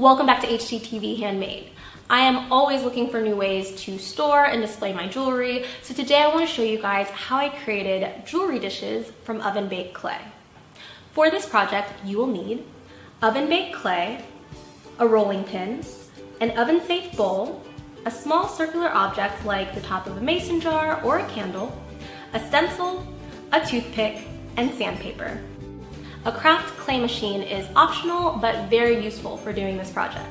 Welcome back to HGTV Handmade. I am always looking for new ways to store and display my jewelry, so today I want to show you guys how I created jewelry dishes from oven-baked clay. For this project, you will need oven-baked clay, a rolling pin, an oven-safe bowl, a small circular object like the top of a mason jar or a candle, a stencil, a toothpick, and sandpaper. A craft clay machine is optional but very useful for doing this project.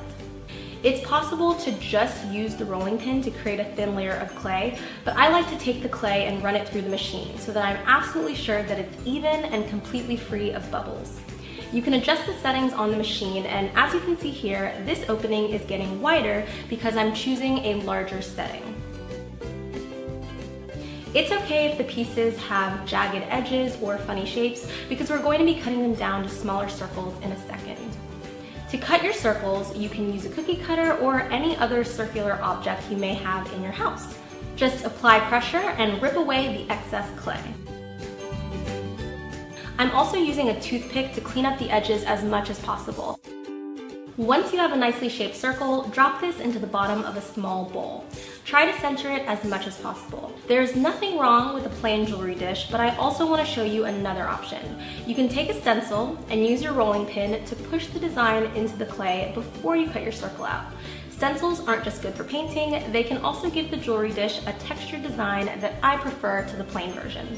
It's possible to just use the rolling pin to create a thin layer of clay, but I like to take the clay and run it through the machine so that I'm absolutely sure that it's even and completely free of bubbles. You can adjust the settings on the machine, and as you can see here, this opening is getting wider because I'm choosing a larger setting. It's okay if the pieces have jagged edges or funny shapes because we're going to be cutting them down to smaller circles in a second. To cut your circles, you can use a cookie cutter or any other circular object you may have in your house. Just apply pressure and rip away the excess clay. I'm also using a toothpick to clean up the edges as much as possible. Once you have a nicely shaped circle, drop this into the bottom of a small bowl. Try to center it as much as possible. There's nothing wrong with a plain jewelry dish, but I also want to show you another option. You can take a stencil and use your rolling pin to push the design into the clay before you cut your circle out. Stencils aren't just good for painting, they can also give the jewelry dish a textured design that I prefer to the plain version.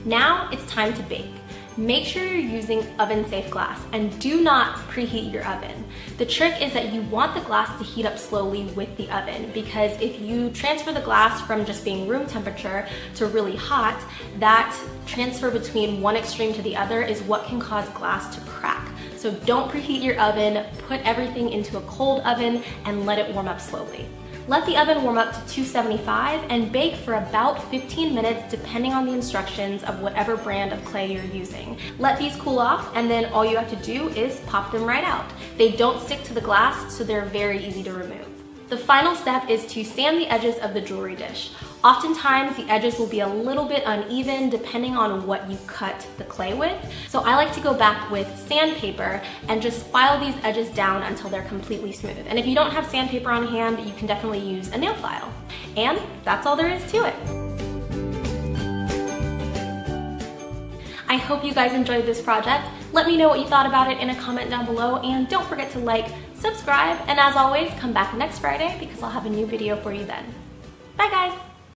Now it's time to bake. Make sure you're using oven-safe glass and do not preheat your oven. The trick is that you want the glass to heat up slowly with the oven, because if you transfer the glass from just being room temperature to really hot, that transfer between one extreme to the other is what can cause glass to crack. So don't preheat your oven, put everything into a cold oven and let it warm up slowly. Let the oven warm up to 275 and bake for about 15 minutes depending on the instructions of whatever brand of clay you're using. Let these cool off and then all you have to do is pop them right out. They don't stick to the glass, so they're very easy to remove. The final step is to sand the edges of the jewelry dish. Oftentimes the edges will be a little bit uneven depending on what you cut the clay with. So I like to go back with sandpaper and just file these edges down until they're completely smooth. And if you don't have sandpaper on hand, you can definitely use a nail file. And that's all there is to it. I hope you guys enjoyed this project. Let me know what you thought about it in a comment down below, and don't forget to like, subscribe, and as always, come back next Friday because I'll have a new video for you then. Bye guys!